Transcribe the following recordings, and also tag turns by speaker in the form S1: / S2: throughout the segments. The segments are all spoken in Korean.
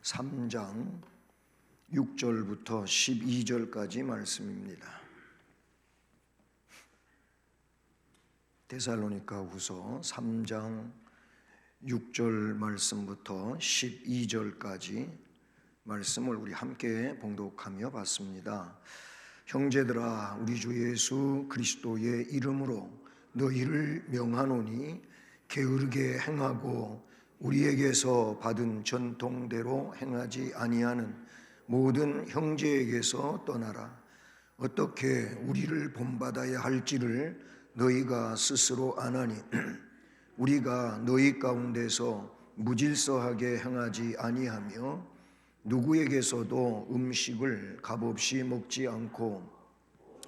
S1: 3장 6절부터 12절까지 말씀입니다. 데살로니가후서 3장 6절 말씀부터 12절까지 말씀을 우리 함께 봉독하며 봤습니다. 형제들아, 우리 주 예수 그리스도의 이름으로 너희를 명하노니 게으르게 행하고 우리에게서 받은 전통대로 행하지 아니하는 모든 형제에게서 떠나라. 어떻게 우리를 본받아야 할지를 너희가 스스로 아나니 우리가 너희 가운데서 무질서하게 행하지 아니하며 누구에게서도 음식을 값없이 먹지 않고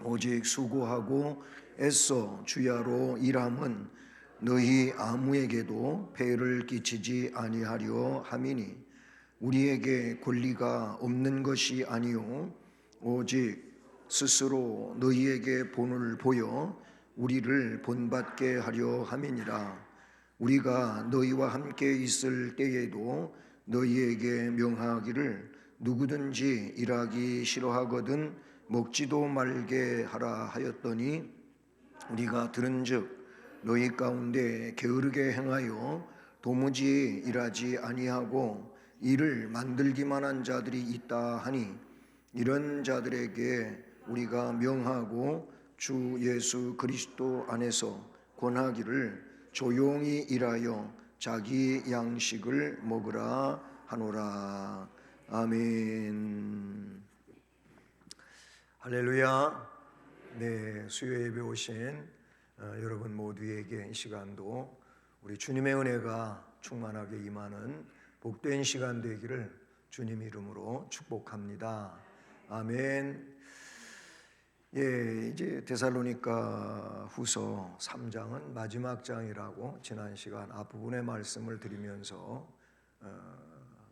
S1: 오직 수고하고 애써 주야로 일함은 너희 아무에게도 폐를 끼치지 아니하려 함이니 우리에게 권리가 없는 것이 아니요 오직 스스로 너희에게 본을 보여 우리를 본받게 하려 함이니라. 우리가 너희와 함께 있을 때에도 너희에게 명하기를 누구든지 일하기 싫어하거든 먹지도 말게 하라 하였더니 우리가 들은즉 너희 가운데 게으르게 행하여 도무지 일하지 아니하고 일을 만들기만 한 자들이 있다 하니 이런 자들에게 우리가 명하고 주 예수 그리스도 안에서 권하기를 조용히 일하여 자기 양식을 먹으라 하노라. 아멘. 할렐루야. 네, 수요 예배 오신 여러분 모두에게 이 시간도 우리 주님의 은혜가 충만하게 임하는 복된 시간 되기를 주님 이름으로 축복합니다. 아멘. 예, 이제 데살로니가 후서 3장은 마지막 장이라고 지난 시간 앞부분의 말씀을 드리면서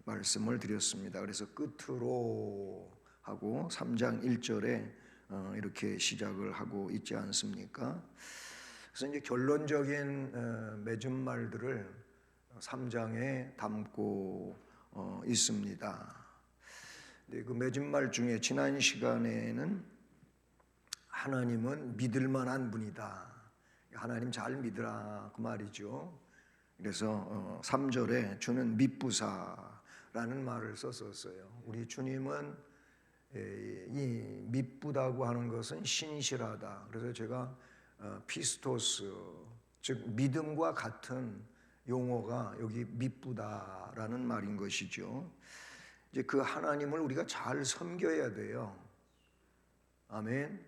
S1: 말씀을 드렸습니다. 그래서 끝으로 하고 3장 1절에 이렇게 시작을 하고 있지 않습니까? 그래서 이제 결론적인 맺은 말들을 3장에 담고 있습니다. 네, 그 맺은 말 중에 지난 시간에는 하나님은 믿을 만한 분이다. 하나님 잘 믿으라 그 말이죠. 그래서 3절에 주는 믿부사라는 말을 썼었어요. 우리 주님은 이 믿부다고 하는 것은 신실하다. 그래서 제가 피스토스, 즉 믿음과 같은 용어가 여기 믿부다라는 말인 것이죠. 이제 그 하나님을 우리가 잘 섬겨야 돼요. 아멘.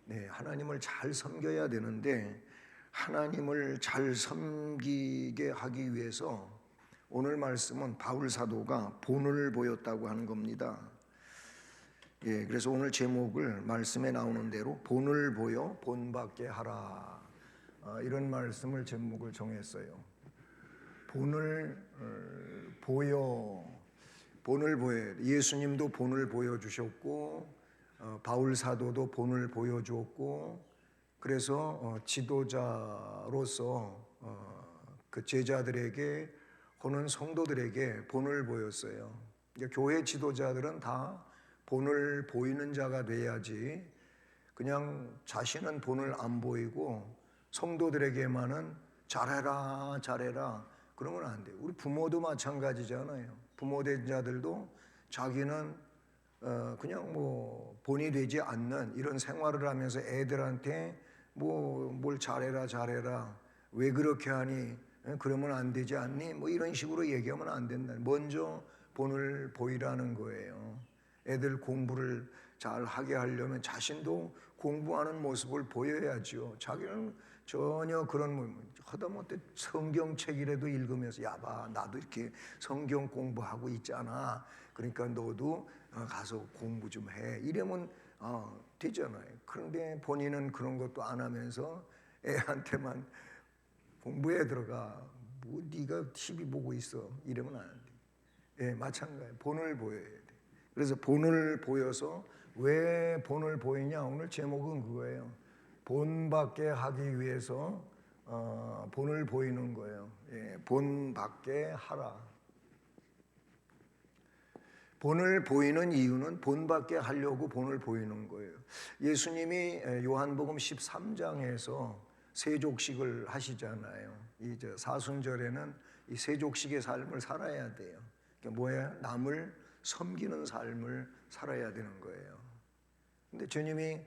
S1: 네, 하나님을 잘 섬겨야 되는데 하나님을 잘 섬기게 하기 위해서 오늘 말씀은 바울 사도가 본을 보였다고 하는 겁니다. 예, 그래서 오늘 제목을 말씀에 나오는 대로 본을 보여 본받게 하라, 이런 말씀을 제목을 정했어요. 본을 보여, 본을 보여. 예수님도 본을 보여주셨고 바울 사도도 본을 보여주었고 그래서 지도자로서 그 제자들에게 혹은 성도들에게 본을 보였어요. 그러니까 교회 지도자들은 다 본을 보이는 자가 돼야지 그냥 자신은 본을 안 보이고 성도들에게만은 잘해라 잘해라 그러면 안 돼요. 우리 부모도 마찬가지잖아요. 부모 된 자들도 자기는 그냥 뭐 본이 되지 않는 이런 생활을 하면서 애들한테 뭐 뭘 잘해라 잘해라 왜 그렇게 하니 그러면 안 되지 않니 뭐 이런 식으로 얘기하면 안 된다. 먼저 본을 보이라는 거예요. 애들 공부를 잘 하게 하려면 자신도 공부하는 모습을 보여야죠. 자기는 전혀 그런 하다못해 성경책이라도 읽으면서 야봐 나도 이렇게 성경 공부하고 있잖아. 그러니까 너도 가서 공부 좀 해. 이러면 되잖아요. 그런데 본인은 그런 것도 안 하면서 애한테만 공부에 들어가. 뭐 네가 TV 보고 있어. 이러면 안 돼. 예, 마찬가지예요. 본을 보여야 돼. 그래서 본을 보여서 왜 본을 보이냐? 오늘 제목은 그거예요. 본받게 하기 위해서 본을 보이는 거예요. 예, 본받게 하라. 본을 보이는 이유는 본받게 하려고 본을 보이는 거예요. 예수님이 요한복음 13장에서 세족식을 하시잖아요. 이 사순절에는 이 세족식의 삶을 살아야 돼요. 그러니까 뭐야? 남을 섬기는 삶을 살아야 되는 거예요. 근데 주님이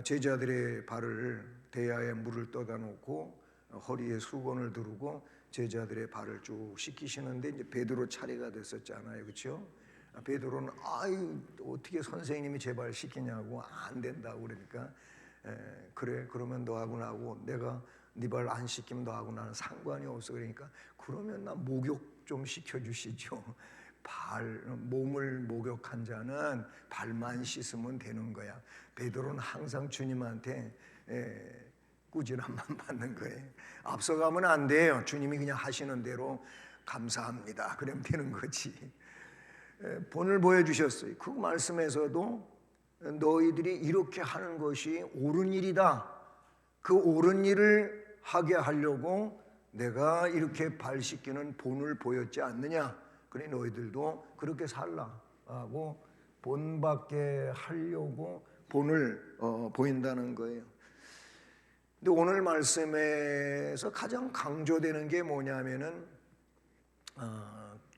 S1: 제자들의 발을 대야에 물을 떠다 놓고 허리에 수건을 두르고 제자들의 발을 쭉 씻기시는데 이제 베드로 차례가 됐었잖아요, 그렇죠? 베드로는 아유 어떻게 선생님이 제 발 씻기냐고 안 된다고 그러니까 그래 그러면 너하고 나하고 내가 네 발 안 씻기면 너하고 나는 상관이 없어 그러니까 그러면 나 목욕 좀 시켜주시죠. 몸을 목욕한 자는 발만 씻으면 되는 거야. 베드로는 항상 주님한테 꾸지람만 받는 거예요. 앞서가면 안 돼요. 주님이 그냥 하시는 대로 감사합니다. 그러면 되는 거지. 본을 보여주셨어요. 그 말씀에서도 너희들이 이렇게 하는 것이 옳은 일이다. 그 옳은 일을 하게 하려고 내가 이렇게 발 씻기는 본을 보였지 않느냐. 그래 너희들도 그렇게 살라고 본받게 하려고 본을 보인다는 거예요. 근데 오늘 말씀에서 가장 강조되는 게 뭐냐면은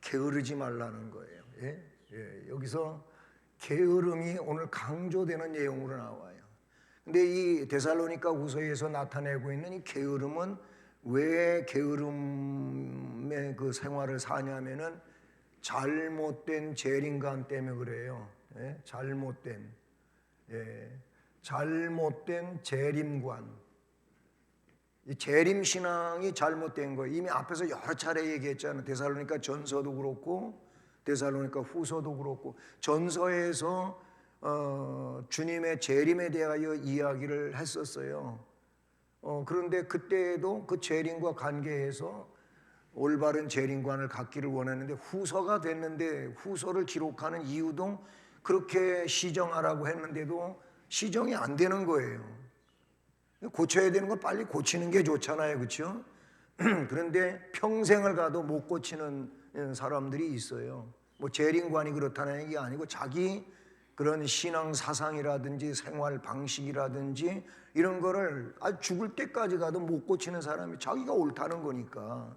S1: 게으르지 말라는 거예요. 여기서 게으름이 오늘 강조되는 내용으로 나와요. 근데 이 데살로니가 후서에서 나타내고 있는 이 게으름은 왜 게으름의 그 생활을 사냐면은 잘못된 재림관 때문에 그래요. 잘못된 재림관. 이 재림 신앙이 잘못된 거예요. 이미 앞에서 여러 차례 얘기했잖아요. 데살로니가 전서도 그렇고 데살로니가 후서도 그렇고 전서에서 주님의 재림에 대하여 이야기를 했었어요. 그런데 그때도 그 재림과 관계해서 올바른 재림관을 갖기를 원했는데 후서가 됐는데 후서를 기록하는 이유도 그렇게 시정하라고 했는데도 시정이 안 되는 거예요. 고쳐야 되는 건 빨리 고치는 게 좋잖아요, 그렇죠? 그런데 평생을 가도 못 고치는 사람들이 있어요. 뭐 재림관이 그렇다는 얘기 아니고 자기 그런 신앙 사상이라든지 생활 방식이라든지 이런 거를 죽을 때까지 가도 못 고치는 사람이 자기가 옳다는 거니까.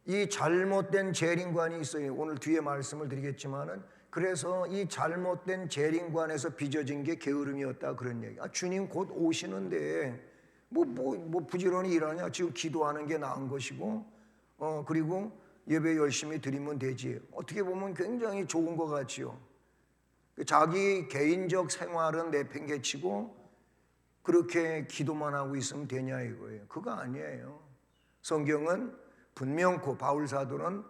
S1: 이 잘못된 재림관이 있어요. 오늘 뒤에 말씀을 드리겠지만은 그래서 이 잘못된 재림관에서 빚어진 게 게으름이었다 그런 얘기. 주님 곧 오시는데 뭐 부지런히 일하냐? 지금 기도하는 게 나은 것이고, 그리고 예배 열심히 드리면 되지. 어떻게 보면 굉장히 좋은 것 같지요. 자기 개인적 생활은 내팽개치고 그렇게 기도만 하고 있으면 되냐 이거예요. 그거 아니에요. 성경은 분명코 바울 사도는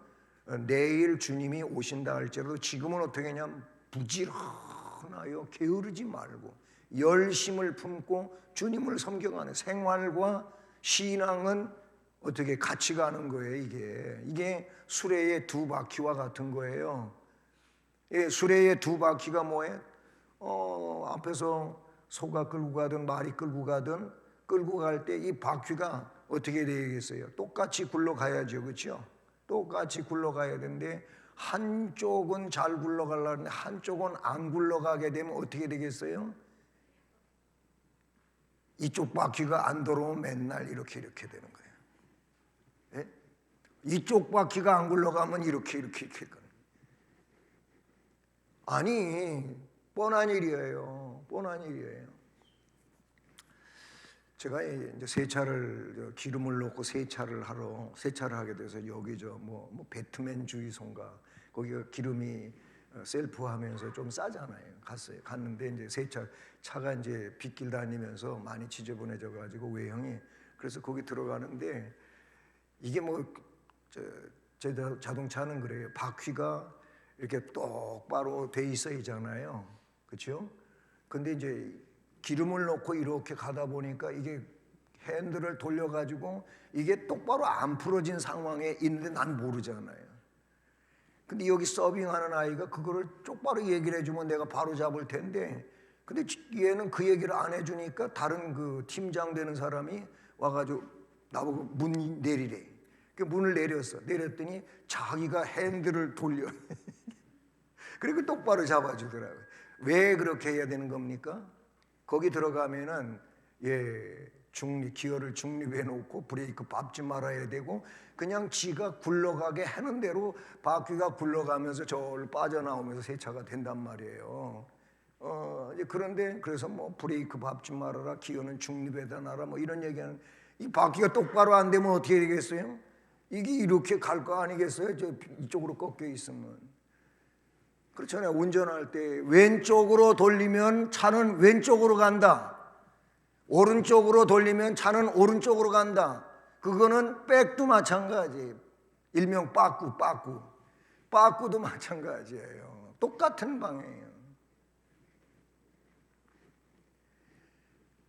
S1: 내일 주님이 오신다 할지라도 지금은 어떻게 하냐면 부지런하여 게으르지 말고 열심을 품고 주님을 섬겨가는 생활과 신앙은 어떻게 같이 가는 거예요. 이게 수레의 두 바퀴와 같은 거예요. 수레의 두 바퀴가 뭐예요? 앞에서 소가 끌고 가든 말이 끌고 가든 끌고 갈 때 이 바퀴가 어떻게 되겠어요? 똑같이 굴러가야죠, 그렇죠? 똑같이 굴러가야 되는데 한쪽은 잘 굴러가려는데 한쪽은 안 굴러가게 되면 어떻게 되겠어요? 이쪽 바퀴가 안 돌아오면 맨날 이렇게 되는 거예요. 이쪽 바퀴가 안 굴러가면 이렇게 아니 뻔한 일이에요. 제가 이제 세차를 기름을 넣고 세차를 하게 돼서 여기 뭐 배트맨 주유소인가 거기가 기름이 셀프하면서 좀 싸잖아요. 갔는데 이제 차가 이제 빗길 다니면서 많이 지저분해져 가지고 외형이 그래서 거기 들어가는데 이게 제 자동차는 그래요. 바퀴가 이렇게 똑바로 돼 있어야잖아요. 그렇죠? 근데 이제 기름을 넣고 이렇게 가다 보니까 이게 핸들을 돌려가지고 이게 똑바로 안 풀어진 상황에 있는데 난 모르잖아요. 근데 여기 서빙하는 아이가 그거를 똑바로 얘기를 해주면 내가 바로 잡을 텐데 근데 얘는 그 얘기를 안 해주니까 다른 그 팀장 되는 사람이 와가지고 나보고 문 내리래. 그 문을 내렸더니 자기가 핸들을 돌려. 그리고 똑바로 잡아주더라고요. 왜 그렇게 해야 되는 겁니까? 거기 들어가면은 기어를 중립해 놓고 브레이크 밟지 말아야 되고, 그냥 지가 굴러가게 하는 대로 바퀴가 굴러가면서 저를 빠져나오면서 세차가 된단 말이에요. 그런데 그래서 뭐 브레이크 밟지 말아라, 기어는 중립에다 놔라, 뭐 이런 얘기하는, 이 바퀴가 똑바로 안 되면 어떻게 되겠어요? 이게 이렇게 갈 거 아니겠어요? 저 이쪽으로 꺾여 있으면. 그렇잖아요. 운전할 때 왼쪽으로 돌리면 차는 왼쪽으로 간다. 오른쪽으로 돌리면 차는 오른쪽으로 간다. 그거는 백도 마찬가지예요. 일명 빠꾸도 마찬가지예요. 똑같은 방향이에요.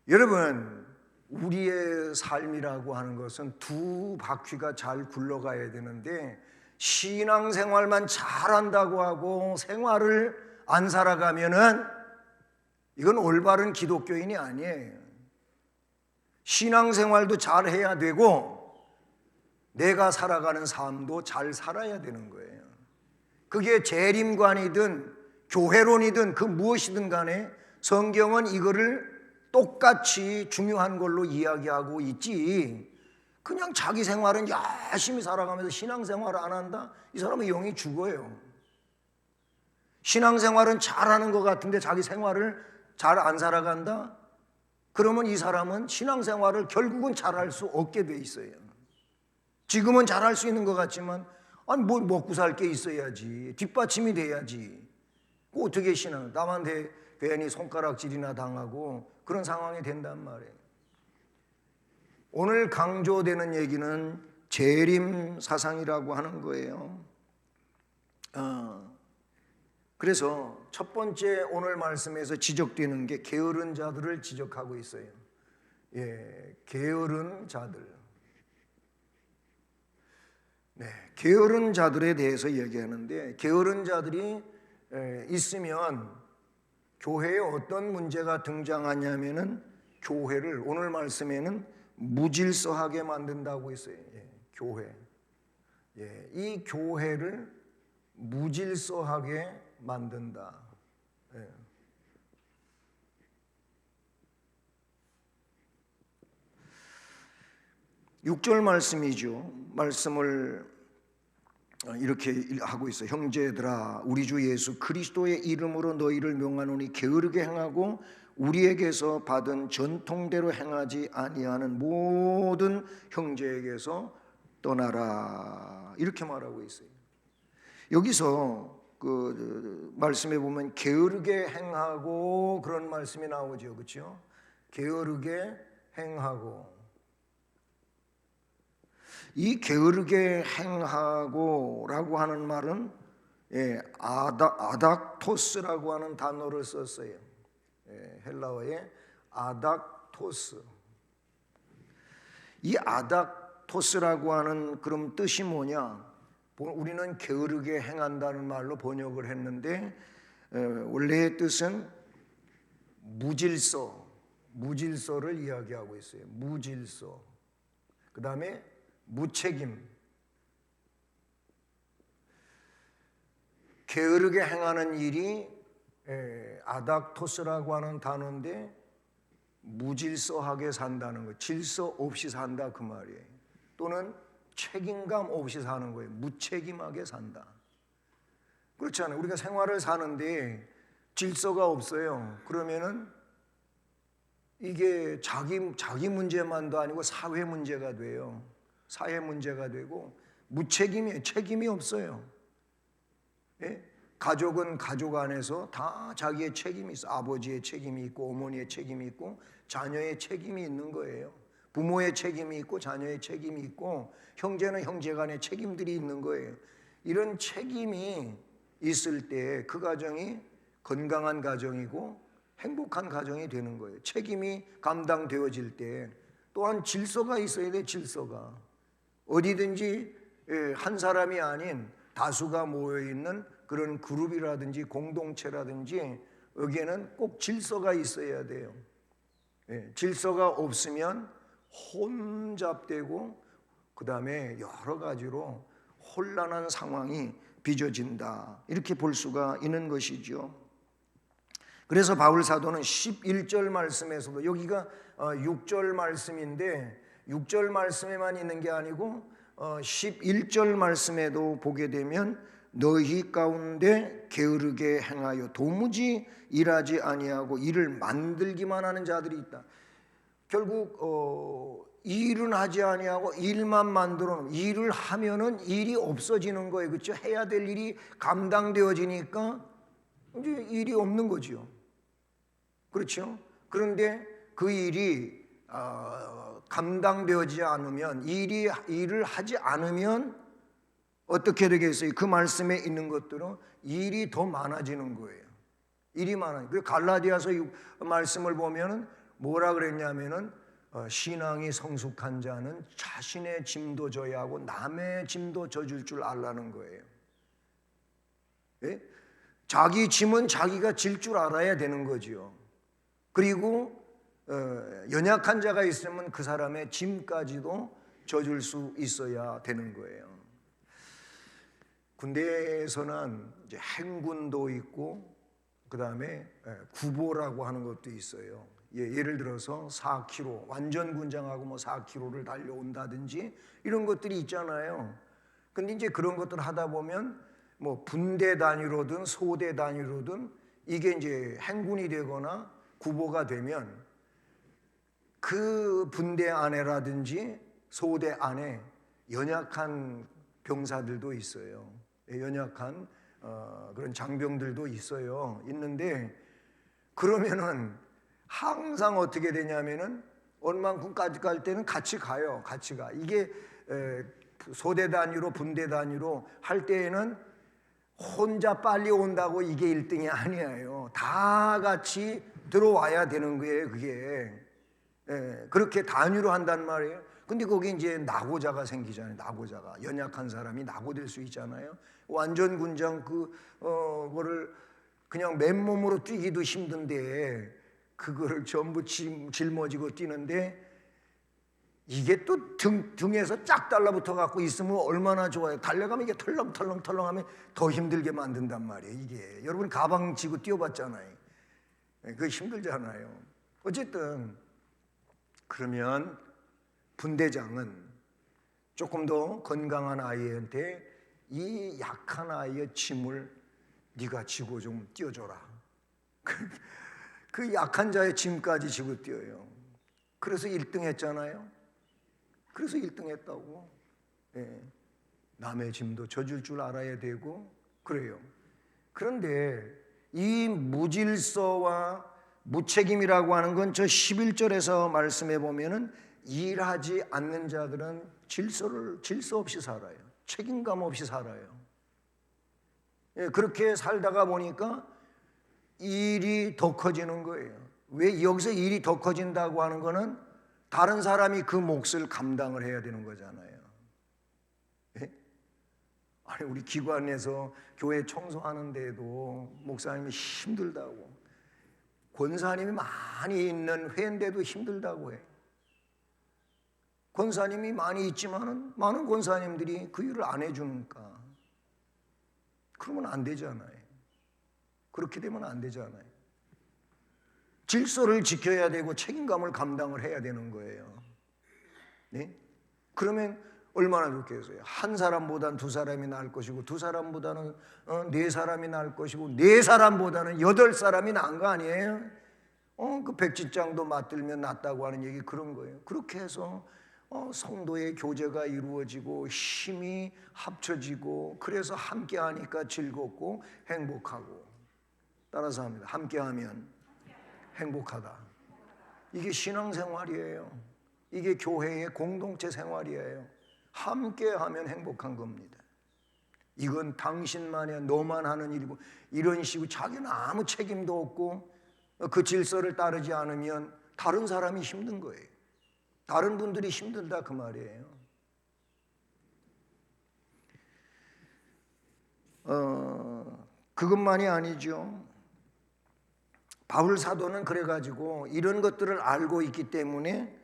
S1: 여러분, 우리의 삶이라고 하는 것은 두 바퀴가 잘 굴러가야 되는데, 신앙생활만 잘한다고 하고 생활을 안 살아가면은 이건 올바른 기독교인이 아니에요. 신앙생활도 잘해야 되고 내가 살아가는 삶도 잘 살아야 되는 거예요. 그게 재림관이든 교회론이든 그 무엇이든 간에 성경은 이거를 똑같이 중요한 걸로 이야기하고 있지, 그냥 자기 생활은 열심히 살아가면서 신앙생활을 안 한다? 이 사람은 영이 죽어요. 신앙생활은 잘하는 것 같은데 자기 생활을 잘 안 살아간다? 그러면 이 사람은 신앙생활을 결국은 잘할 수 없게 돼 있어요. 지금은 잘할 수 있는 것 같지만, 아니 뭘 먹고 살 게 있어야지, 뒷받침이 돼야지. 어떻게 남한테 괜히 손가락질이나 당하고 그런 상황이 된단 말이에요. 오늘 강조되는 얘기는 재림 사상이라고 하는 거예요. 그래서 첫 번째 오늘 말씀에서 지적되는 게 게으른 자들을 지적하고 있어요. 게으른 자들. 게으른 자들에 대해서 얘기하는데, 게으른 자들이 있으면 교회에 어떤 문제가 등장하냐면은 교회를 오늘 말씀에는 무질서하게 만든다고 했어요. 교회. 이 교회를 무질서하게 만든다. 6절 말씀이죠. 말씀을 이렇게 하고 있어요. 형제들아, 우리 주 예수 그리스도의 이름으로 너희를 명하노니 게으르게 행하고 우리에게서 받은 전통대로 행하지 아니하는 모든 형제에게서 떠나라. 이렇게 말하고 있어요. 여기서 그 말씀에 보면 게으르게 행하고 그런 말씀이 나오죠. 그렇죠? 게으르게 행하고. 이 게으르게 행하고라고 하는 말은 아닥토스라고 하는 단어를 썼어요. 헬라어의 아닥토스. 이 아닥토스라고 하는 그럼 뜻이 뭐냐? 우리는 게으르게 행한다는 말로 번역을 했는데 원래의 뜻은 무질서를 이야기하고 있어요. 무질서. 그 다음에 무책임. 게으르게 행하는 일이 아닥토스라고 하는 단어인데 무질서하게 산다는 거, 질서 없이 산다 그 말이에요. 또는 책임감 없이 사는 거예요. 무책임하게 산다. 그렇잖아요. 우리가 생활을 사는데 질서가 없어요. 그러면은 이게 자기 문제만도 아니고 사회 문제가 돼요. 사회 문제가 되고 무책임이에요. 책임이 없어요. 가족은 가족 안에서 다 자기의 책임이 있어. 아버지의 책임이 있고 어머니의 책임이 있고 자녀의 책임이 있는 거예요. 부모의 책임이 있고 자녀의 책임이 있고 형제는 형제 간의 책임들이 있는 거예요. 이런 책임이 있을 때 그 가정이 건강한 가정이고 행복한 가정이 되는 거예요. 책임이 감당되어질 때 또한 질서가 있어야 돼. 질서가 어디든지 한 사람이 아닌 다수가 모여있는 그런 그룹이라든지 공동체라든지 여기에는 꼭 질서가 있어야 돼요. 질서가 없으면 혼잡되고 그 다음에 여러 가지로 혼란한 상황이 빚어진다, 이렇게 볼 수가 있는 것이죠. 그래서 바울 사도는 11절 말씀에서도, 여기가 6절 말씀인데 6절 말씀에만 있는 게 아니고 11절 말씀에도 보게 되면 너희 가운데 게으르게 행하여 도무지 일하지 아니하고 일을 만들기만 하는 자들이 있다. 결국 일은 하지 아니하고 일만 만들어 놓은, 일을 하면은 일이 없어지는 거예요. 그렇죠? 해야 될 일이 감당되어지니까 이제 일이 없는 거죠. 그렇죠? 그런데 그 일이 감당되어지지 않으면, 일을 하지 않으면 어떻게 되겠어요? 그 말씀에 있는 것들은 일이 더 많아지는 거예요. 일이 많아요. 그 갈라디아서 말씀을 보면은 뭐라 그랬냐면은 신앙이 성숙한 자는 자신의 짐도 져야 하고 남의 짐도 져줄 줄 알라는 거예요. 예? 자기 짐은 자기가 질 줄 알아야 되는 거지요. 그리고 연약한 자가 있으면 그 사람의 짐까지도 져줄 수 있어야 되는 거예요. 군대에서는 이제 행군도 있고 그 다음에 구보라고 하는 것도 있어요. 예를 들어서 4km, 완전 군장하고 뭐 4km를 달려온다든지 이런 것들이 있잖아요. 근데 이제 그런 것들 하다 보면 뭐 분대 단위로든 소대 단위로든 이게 이제 행군이 되거나 구보가 되면 그 분대 안에라든지 소대 안에 연약한 병사들도 있어요. 연약한 그런 장병들도 있는데 그러면은 항상 어떻게 되냐면은 얼만큼까지 갈 때는 같이 가요. 같이 가. 이게 소대 단위로 분대 단위로 할 때에는 혼자 빨리 온다고 이게 1등이 아니에요. 다 같이 들어와야 되는 거예요. 그게 그렇게 단위로 한단 말이에요. 근데 거기 이제 낙오자가 생기잖아요. 낙오자가, 연약한 사람이 낙오될 수 있잖아요. 완전 군장 그거를 그냥 맨몸으로 뛰기도 힘든데 그거를 전부 짊어지고 뛰는데 이게 또 등에서 쫙 달라붙어 갖고 있으면 얼마나 좋아요. 달려가면 이게 털렁털렁 하면 더 힘들게 만든단 말이에요. 이게 여러분 가방 지고 뛰어봤잖아요. 그거 힘들잖아요. 어쨌든 그러면 분대장은 조금 더 건강한 아이한테 이 약한 아이의 짐을 네가 지고 좀 뛰어줘라. 그 약한 자의 짐까지 지고 뛰어요. 그래서 1등 했잖아요. 그래서 1등 했다고. 남의 짐도 져줄 줄 알아야 되고 그래요. 그런데 이 무질서와 무책임이라고 하는 건 저 11절에서 말씀해 보면은 일하지 않는 자들은 질서 없이 살아요. 책임감 없이 살아요. 그렇게 살다가 보니까 일이 더 커지는 거예요. 왜 여기서 일이 더 커진다고 하는 거는 다른 사람이 그 몫을 감당을 해야 되는 거잖아요. 아니 우리 기관에서 교회 청소하는데도 목사님이 힘들다고, 권사님이 많이 있는 회인데도 힘들다고 해요. 권사님이 많이 있지만은 많은 권사님들이 그 일을 안 해주니까 그러면 안 되잖아요. 그렇게 되면 안 되잖아요. 질서를 지켜야 되고 책임감을 감당을 해야 되는 거예요. 네? 그러면 얼마나 좋겠어요. 한 사람보다는 두 사람이 나을 것이고 두 사람보다는 네 사람이 나을 것이고 네 사람보다는 8사람이 나은 거 아니에요? 그 백지장도 맞들면 낫다고 하는 얘기 그런 거예요. 그렇게 해서 성도의 교제가 이루어지고 힘이 합쳐지고 그래서 함께하니까 즐겁고 행복하고. 따라서 합니다. 함께하면 행복하다. 이게 신앙생활이에요. 이게 교회의 공동체 생활이에요. 함께하면 행복한 겁니다. 이건 당신만의 너만 하는 일이고 이런 식으로 자기는 아무 책임도 없고 그 질서를 따르지 않으면 다른 사람이 힘든 거예요. 다른 분들이 힘들다 그 말이에요. 그것만이 아니죠. 바울 사도는 그래가지고 이런 것들을 알고 있기 때문에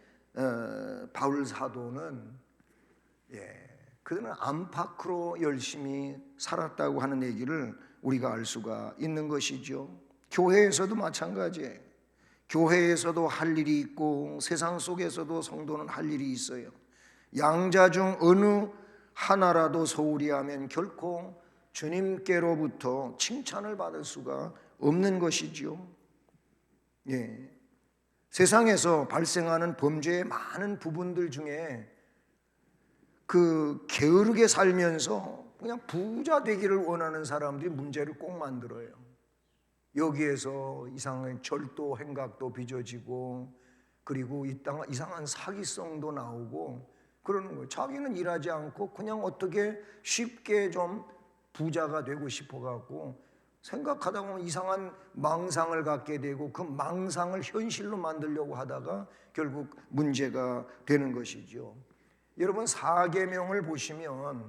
S1: 바울 사도는 그들은 안팎으로 열심히 살았다고 하는 얘기를 우리가 알 수가 있는 것이죠. 교회에서도 마찬가지예요. 교회에서도 할 일이 있고 세상 속에서도 성도는 할 일이 있어요. 양자 중 어느 하나라도 소홀히 하면 결코 주님께로부터 칭찬을 받을 수가 없는 것이죠. 예. 세상에서 발생하는 범죄의 많은 부분들 중에 그 게으르게 살면서 그냥 부자 되기를 원하는 사람들이 문제를 꼭 만들어요. 여기에서 이상한 절도 행각도 빚어지고, 그리고 이상한 사기성도 나오고 그러는 거예요. 자기는 일하지 않고 그냥 어떻게 쉽게 좀 부자가 되고 싶어갖고 생각하다 보면 이상한 망상을 갖게 되고, 그 망상을 현실로 만들려고 하다가 결국 문제가 되는 것이죠. 여러분, 사계명을 보시면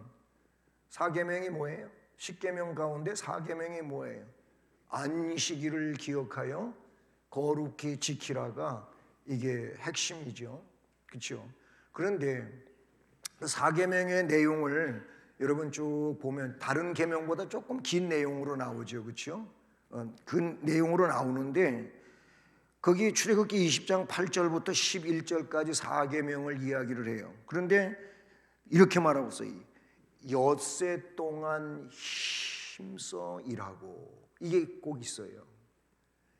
S1: 사계명이 뭐예요? 십계명 가운데 사계명이 뭐예요? 안식일을 기억하여 거룩히 지키라가 이게 핵심이죠. 그렇죠? 그런데 사계명의 내용을 여러분 쭉 보면 다른 계명보다 조금 긴 내용으로 나오죠. 그렇죠? 그 내용으로 나오는데 거기 출애굽기 20장 8절부터 11절까지 사계명을 이야기를 해요. 그런데 이렇게 말하고 있어요. 엿새 동안 힘써 일하고, 이게 꼭 있어요.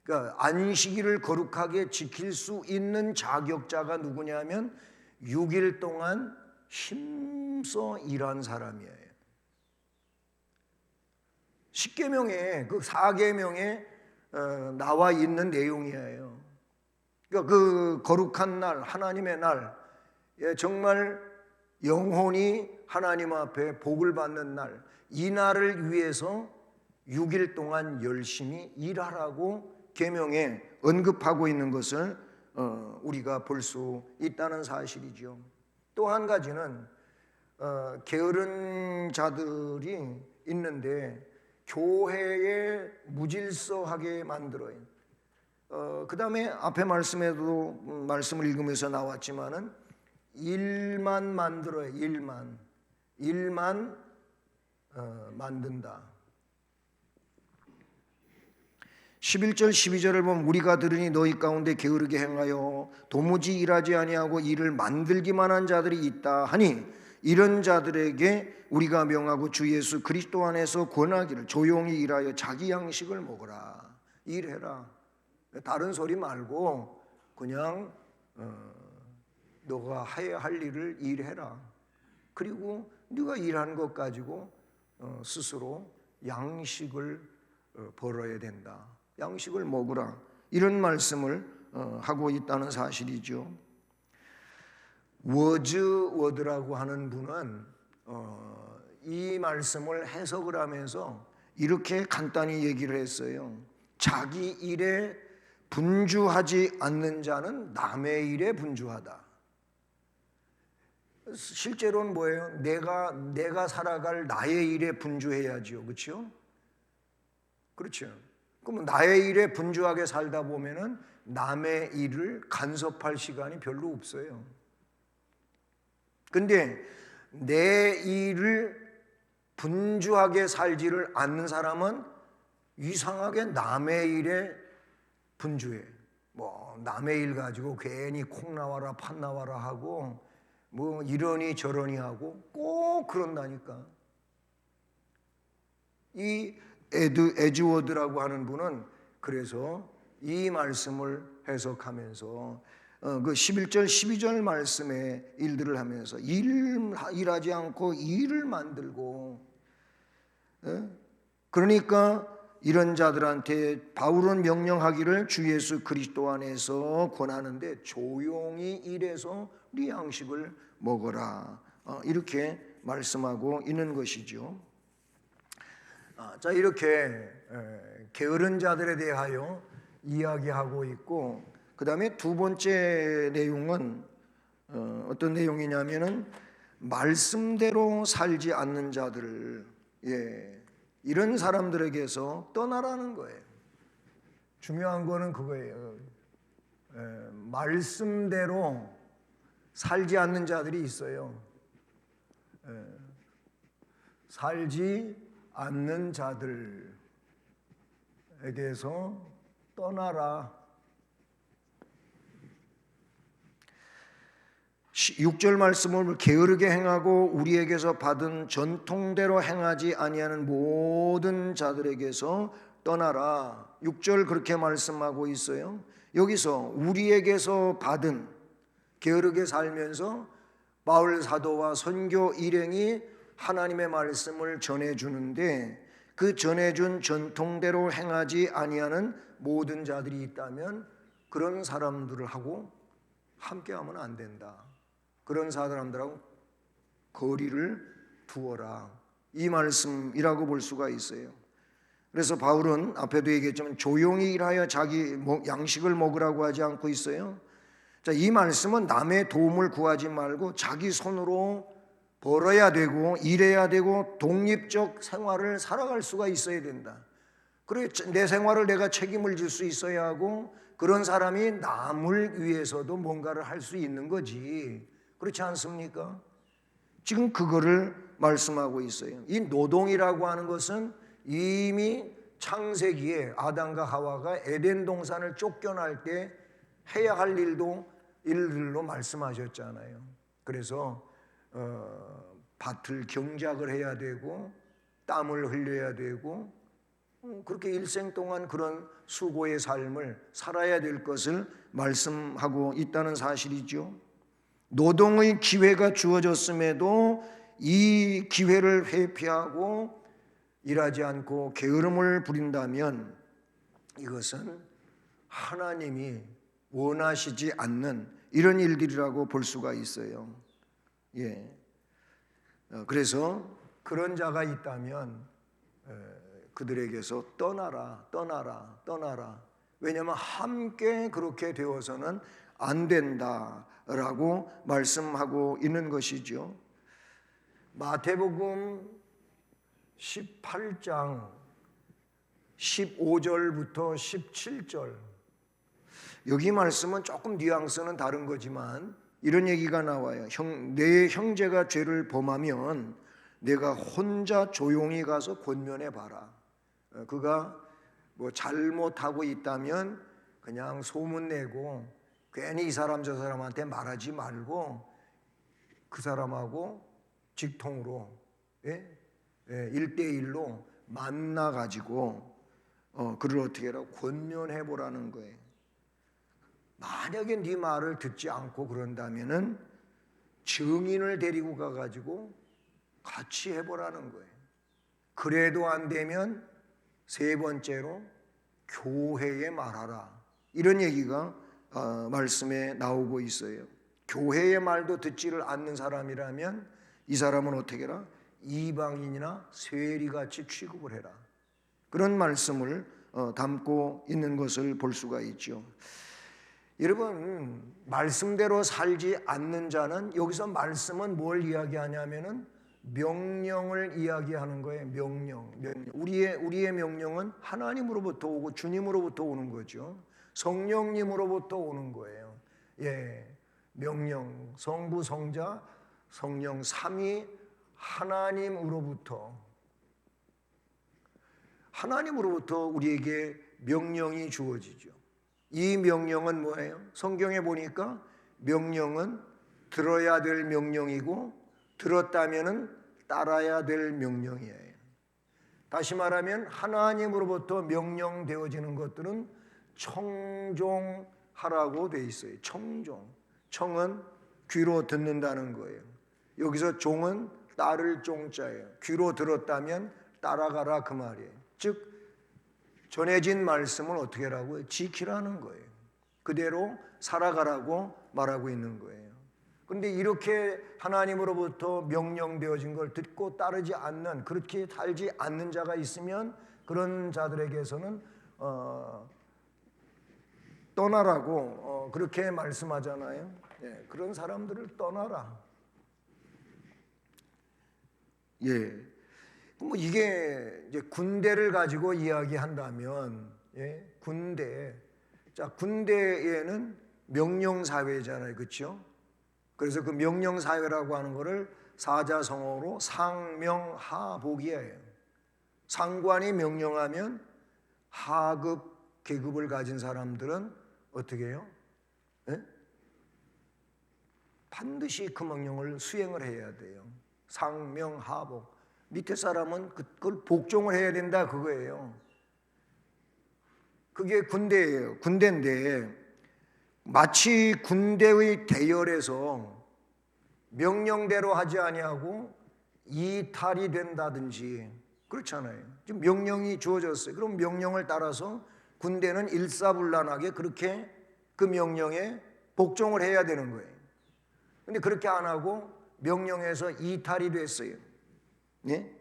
S1: 그러니까 안식일을 거룩하게 지킬 수 있는 자격자가 누구냐면 6일 동안 힘써 일한 사람이에요. 십계명에, 그 사계명에 나와 있는 내용이에요. 그러니까 그 거룩한 날, 하나님의 날, 정말 영혼이 하나님 앞에 복을 받는 날, 이 날을 위해서 6일 동안 열심히 일하라고 계명에 언급하고 있는 것을 우리가 볼 수 있다는 사실이죠. 또 한 가지는 게으른 자들이 있는데 교회에 무질서하게 만들어요. 그 다음에 앞에 말씀에도 말씀을 읽으면서 나왔지만은 일만 만들어요. 일만 만든다. 11절 12절을 보면 우리가 들으니 너희 가운데 게으르게 행하여 도무지 일하지 아니하고 일을 만들기만 한 자들이 있다 하니, 이런 자들에게 우리가 명하고 주 예수 그리스도 안에서 권하기를 조용히 일하여 자기 양식을 먹어라. 일해라. 다른 소리 말고 그냥 너가 해야 할 일을 일해라. 그리고 네가 일하는 것 가지고 스스로 양식을 벌어야 된다. 양식을 먹으라. 이런 말씀을 하고 있다는 사실이죠. 워즈워드라고 하는 분은 이 말씀을 해석을 하면서 이렇게 간단히 얘기를 했어요. 자기 일에 분주하지 않는 자는 남의 일에 분주하다. 실제로는 뭐예요? 내가 살아갈 나의 일에 분주해야지요. 그렇죠? 그렇죠. 그럼 나의 일에 분주하게 살다 보면은 남의 일을 간섭할 시간이 별로 없어요. 근데 내 일을 분주하게 살지를 않는 사람은 이상하게 남의 일에 분주해. 뭐 남의 일 가지고 괜히 콩 나와라 팥 나와라 하고 뭐 이러니 저러니 하고 꼭 그런다니까. 이 에즈워드라고 하는 분은 그래서 이 말씀을 해석하면서 그 11절 12절 말씀의 일들을 하면서 일하지 않고 일을 만들고, 그러니까 이런 자들한테 바울은 명령하기를 주 예수 그리스도 안에서 권하는데 조용히 일해서 네 양식을 먹어라. 이렇게 말씀하고 있는 것이죠. 자, 이렇게 게으른 자들에 대하여 이야기하고 있고, 그 다음에 두 번째 내용은 어떤 내용이냐면은 말씀대로 살지 않는 자들을, 이런 사람들에게서 떠나라는 거예요. 중요한 거는 그거예요. 말씀대로 살지 않는 자들이 있어요. 살지 않는 자들에게서 떠나라. 6절 말씀을 게으르게 행하고 우리에게서 받은 전통대로 행하지 아니하는 모든 자들에게서 떠나라. 6절 그렇게 말씀하고 있어요. 여기서 우리에게서 받은, 게으르게 살면서 바울 사도와 선교 일행이 하나님의 말씀을 전해주는데, 그 전해준 전통대로 행하지 아니하는 모든 자들이 있다면 그런 사람들하고 함께하면 안 된다. 그런 사람들하고 거리를 두어라. 이 말씀이라고 볼 수가 있어요. 그래서 바울은 앞에도 얘기했지만 조용히 일하여 자기 양식을 먹으라고 하지 않고 있어요. 자, 이 말씀은 남의 도움을 구하지 말고 자기 손으로 벌어야 되고 일해야 되고 독립적 생활을 살아갈 수가 있어야 된다. 그래, 내 생활을 내가 책임을 질 수 있어야 하고, 그런 사람이 남을 위해서도 뭔가를 할 수 있는 거지. 그렇지 않습니까? 지금 그거를 말씀하고 있어요. 이 노동이라고 하는 것은 이미 창세기에 아담과 하와가 에덴 동산을 쫓겨날 때 해야 할 일들로 말씀하셨잖아요. 그래서 밭을 경작을 해야 되고 땀을 흘려야 되고 그렇게 일생 동안 그런 수고의 삶을 살아야 될 것을 말씀하고 있다는 사실이죠. 노동의 기회가 주어졌음에도 이 기회를 회피하고 일하지 않고 게으름을 부린다면 이것은 하나님이 원하시지 않는 이런 일들이라고 볼 수가 있어요. 예. 그래서 그런 자가 있다면 그들에게서 떠나라. 왜냐하면 함께 그렇게 되어서는 안 된다라고 말씀하고 있는 것이죠. 마태복음 18장 15절부터 17절, 여기 말씀은 조금 뉘앙스는 다른 거지만 이런 얘기가 나와요. 내 형제가 죄를 범하면 내가 혼자 조용히 가서 권면해 봐라. 그가 뭐 잘못하고 있다면 그냥 소문내고 괜히 이 사람 저 사람한테 말하지 말고 그 사람하고 직통으로 1대1로 만나가지고 그를 어떻게 하라고 권면해 보라는 거예요. 만약에 네 말을 듣지 않고 그런다면은 증인을 데리고 가가지고 같이 해보라는 거예요. 그래도 안 되면 세 번째로 교회에 말하라. 이런 얘기가 말씀에 나오고 있어요. 교회의 말도 듣지를 않는 사람이라면 이 사람은 어떻게 해라? 이방인이나 세리같이 취급을 해라. 그런 말씀을 담고 있는 것을 볼 수가 있죠. 여러분, 말씀대로 살지 않는 자는, 여기서 말씀은 뭘 이야기하냐면은 명령을 이야기하는 거예요. 명령. 우리의 명령은 하나님으로부터 오고 주님으로부터 오는 거죠. 성령님으로부터 오는 거예요. 예, 명령, 성부, 성자, 성령 삼위 하나님으로부터 우리에게 명령이 주어지죠. 이 명령은 뭐예요? 성경에 보니까 명령은 들어야 될 명령이고 들었다면은 따라야 될 명령이에요. 다시 말하면 하나님으로부터 명령되어지는 것들은 청종하라고 돼 있어요. 청은 귀로 듣는다는 거예요. 여기서 종은 따를 종자예요. 귀로 들었다면 따라가라 그 말이에요. 즉 전해진 말씀을 어떻게 하라고요? 지키라는 거예요. 그대로 살아가라고 말하고 있는 거예요. 그런데 이렇게 하나님으로부터 명령되어진 걸 듣고 따르지 않는, 그렇게 살지 않는 자가 있으면 그런 자들에게서는 떠나라고 그렇게 말씀하잖아요. 예, 그런 사람들을 떠나라. 예. 뭐 이게 이제 군대를 가지고 이야기한다면, 군대에는 명령 사회잖아요, 그렇죠? 그래서 그 명령 사회라고 하는 거를 사자성어로 상명하복이에요. 상관이 명령하면 하급 계급을 가진 사람들은 어떻게 해요? 네? 반드시 그 명령을 수행을 해야 돼요. 상명하복. 밑에 사람은 그걸 복종을 해야 된다 그거예요. 그게 군대예요. 군대인데 마치 군대의 대열에서 명령대로 하지 아니하고 이탈이 된다든지 그렇잖아요. 지금 명령이 주어졌어요. 그럼 명령을 따라서 군대는 일사불란하게 그렇게 그 명령에 복종을 해야 되는 거예요. 근데 그렇게 안 하고 명령에서 이탈이 됐어요. 네?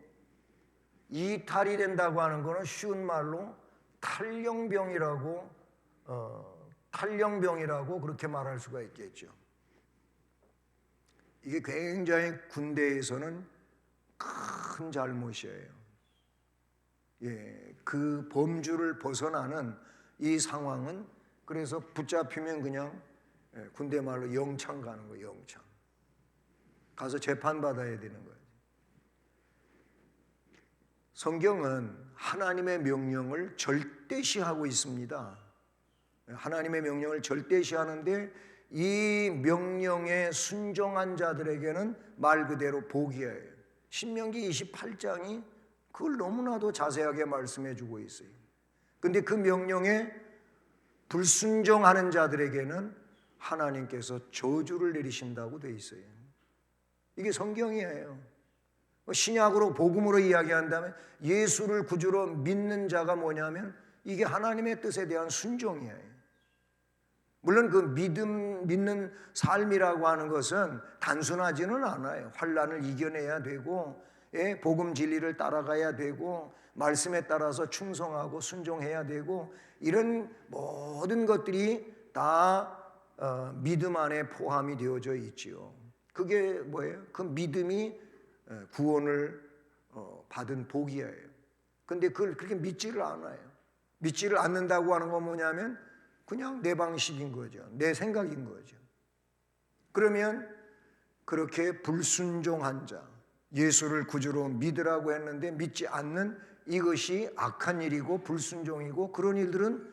S1: 이탈이 된다고 하는 거는 쉬운 말로 탈영병이라고 그렇게 말할 수가 있겠죠. 이게 굉장히 군대에서는 큰 잘못이에요. 예, 그 범주를 벗어나는 이 상황은 그래서 붙잡히면 그냥 군대 말로 영창 가는 거예요. 영창 가서 재판받아야 되는 거예요. 성경은 하나님의 명령을 절대시하고 있습니다. 하나님의 명령을 절대시하는데 이 명령에 순종한 자들에게는 말 그대로 복이에요. 신명기 28장이 그걸 너무나도 자세하게 말씀해 주고 있어요. 근데 그 명령에 불순종하는 자들에게는 하나님께서 저주를 내리신다고 돼 있어요. 이게 성경이에요. 신약으로 복음으로 이야기한다면 예수를 구주로 믿는 자가 뭐냐면 이게 하나님의 뜻에 대한 순종이에요. 물론 그 믿는 삶이라고 하는 것은 단순하지는 않아요. 환난을 이겨내야 되고 복음 진리를 따라가야 되고 말씀에 따라서 충성하고 순종해야 되고 이런 모든 것들이 다 믿음 안에 포함이 되어져 있지요. 그게 뭐예요? 그 믿음이 구원을 받은 복이에요. 근데 그걸 그렇게 믿지를 않아요. 믿지를 않는다고 하는 건 뭐냐면 그냥 내 방식인 거죠. 내 생각인 거죠. 그러면 그렇게 불순종한 자, 예수를 구주로 믿으라고 했는데 믿지 않는 이것이 악한 일이고 불순종이고 그런 일들은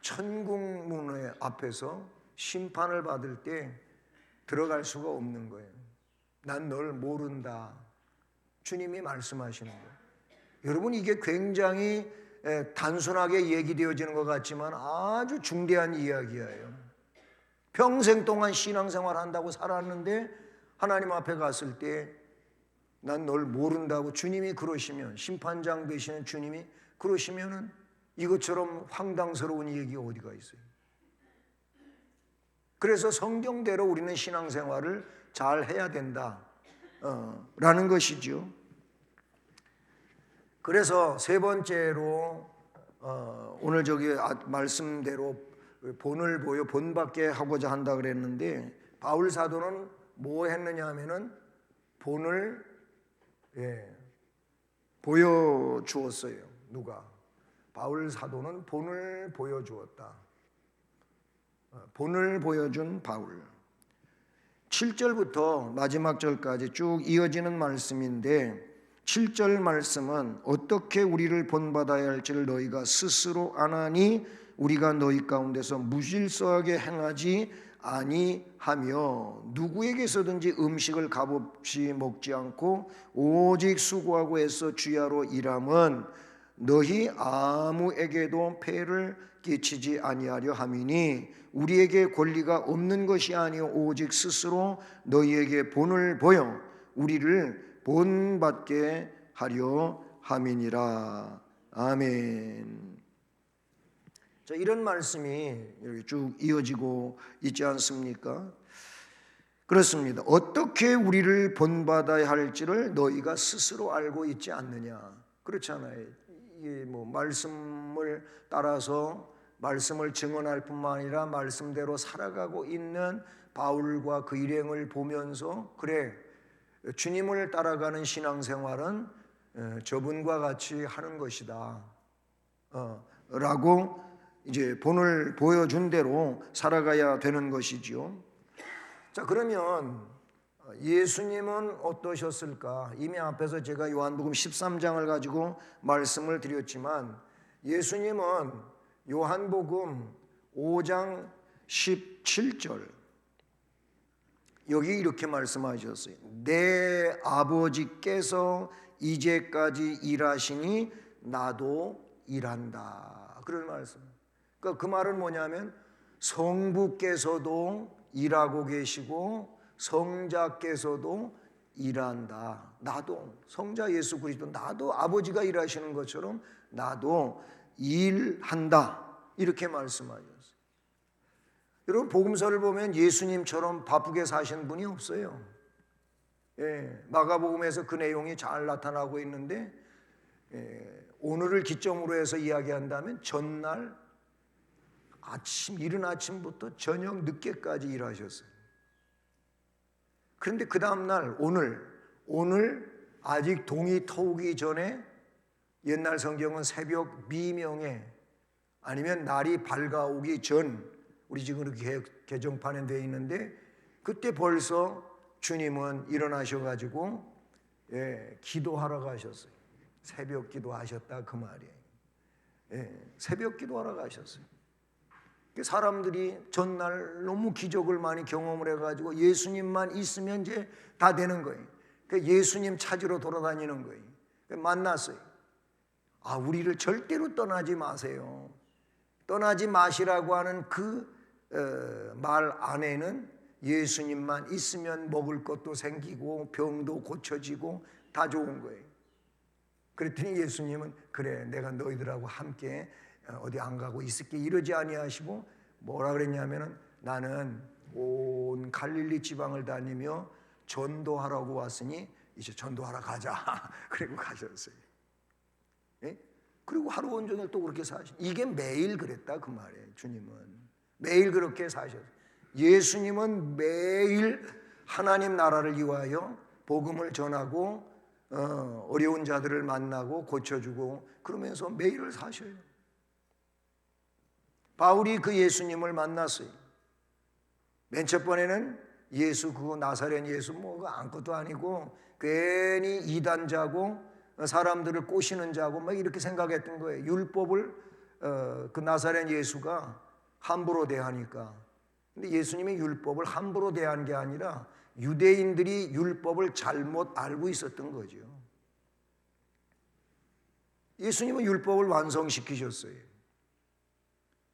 S1: 천국문의 앞에서 심판을 받을 때 들어갈 수가 없는 거예요. 난 널 모른다. 주님이 말씀하시는 거예요. 여러분 이게 굉장히 단순하게 얘기되어지는 것 같지만 아주 중대한 이야기예요. 평생 동안 신앙생활 한다고 살았는데 하나님 앞에 갔을 때 난 널 모른다고 주님이 그러시면 심판장 되시는 주님이 그러시면은 이것처럼 황당스러운 얘기가 어디가 있어요. 그래서 성경대로 우리는 신앙생활을 잘 해야 된다 라는 것이죠. 그래서 세 번째로 오늘 저기 말씀대로 본을 보여 본받게 하고자 한다 그랬는데 바울 사도는 뭐 했느냐 하면은 본을 보여주었어요. 누가? 바울 사도는 본을 보여주었다. 본을 보여준 바울. 7절부터 마지막 절까지 쭉 이어지는 말씀인데 7절 말씀은 어떻게 우리를 본받아야 할지를 너희가 스스로 아나니 우리가 너희 가운데서 무질서하게 행하지 아니하며 누구에게서든지 음식을 값없이 먹지 않고 오직 수고하고 애써 주야로 일함은 너희 아무에게도 폐를 끼치지 아니하려 함이니 우리에게 권리가 없는 것이 아니요 오직 스스로 너희에게 본을 보여 우리를 본받게 하려 함이니라. 아멘. 자, 이런 말씀이 이렇게 쭉 이어지고 있지 않습니까? 그렇습니다. 어떻게 우리를 본받아야 할지를 너희가 스스로 알고 있지 않느냐. 그렇잖아요. 이게 뭐 말씀을 따라서 말씀을 증언할 뿐만 아니라 말씀대로 살아가고 있는 바울과 그 일행을 보면서 그래 주님을 따라가는 신앙생활은 저분과 같이 하는 것이다 라고 이제 본을 보여준 대로 살아가야 되는 것이죠. 자, 그러면 예수님은 어떠셨을까? 이미 앞에서 제가 요한복음 13장을 가지고 말씀을 드렸지만 예수님은 요한복음 5장 17절 여기 이렇게 말씀하셨어요. 내 아버지께서 이제까지 일하시니 나도 일한다. 그런 말씀. 그러니까 그 말은 뭐냐면 성부께서도 일하고 계시고 성자께서도 일한다. 나도 성자 예수 그리스도 나도 아버지가 일하시는 것처럼 나도 일한다. 이렇게 말씀하셨어요. 여러분 복음서를 보면 예수님처럼 바쁘게 사신 분이 없어요. 마가복음에서 그 내용이 잘 나타나고 있는데 오늘을 기점으로 해서 이야기한다면 전날 이른 아침부터 저녁 늦게까지 일하셨어요. 그런데 그 다음날 오늘 아직 동이 터오기 전에 옛날 성경은 새벽 미명에 아니면 날이 밝아오기 전 우리 지금 이렇게 개정판에 되어 있는데 그때 벌써 주님은 일어나셔가지고 기도하러 가셨어요. 새벽 기도하셨다 그 말이에요. 새벽 기도하러 가셨어요. 사람들이 전날 너무 기적을 많이 경험을 해가지고 예수님만 있으면 이제 다 되는 거예요. 예수님 찾으러 돌아다니는 거예요. 만났어요. 우리를 절대로 떠나지 마세요. 떠나지 마시라고 하는 그 말 안에는 예수님만 있으면 먹을 것도 생기고 병도 고쳐지고 다 좋은 거예요. 그랬더니 예수님은 그래 내가 너희들하고 함께 어디 안 가고 있을게 이러지 아니하시고 뭐라 그랬냐면은 나는 온 갈릴리 지방을 다니며 전도하라고 왔으니 이제 전도하러 가자. 그리고 가셨어요. 그리고 하루 온종일 또 그렇게 사신. 이게 매일 그랬다 그 말이에요. 주님은 매일 그렇게 사셨어요. 예수님은 매일 하나님 나라를 위하여 복음을 전하고 어려운 자들을 만나고 고쳐주고 그러면서 매일을 사셔요. 바울이 그 예수님을 만났어요. 맨 첫 번에는 예수 그 나사렛 예수 뭐가 아무것도 아니고 괜히 이단자고 사람들을 꼬시는 자고 막 이렇게 생각했던 거예요. 율법을 그 나사렛 예수가 함부로 대하니까. 근데 예수님이 율법을 함부로 대한 게 아니라 유대인들이 율법을 잘못 알고 있었던 거죠. 예수님은 율법을 완성시키셨어요.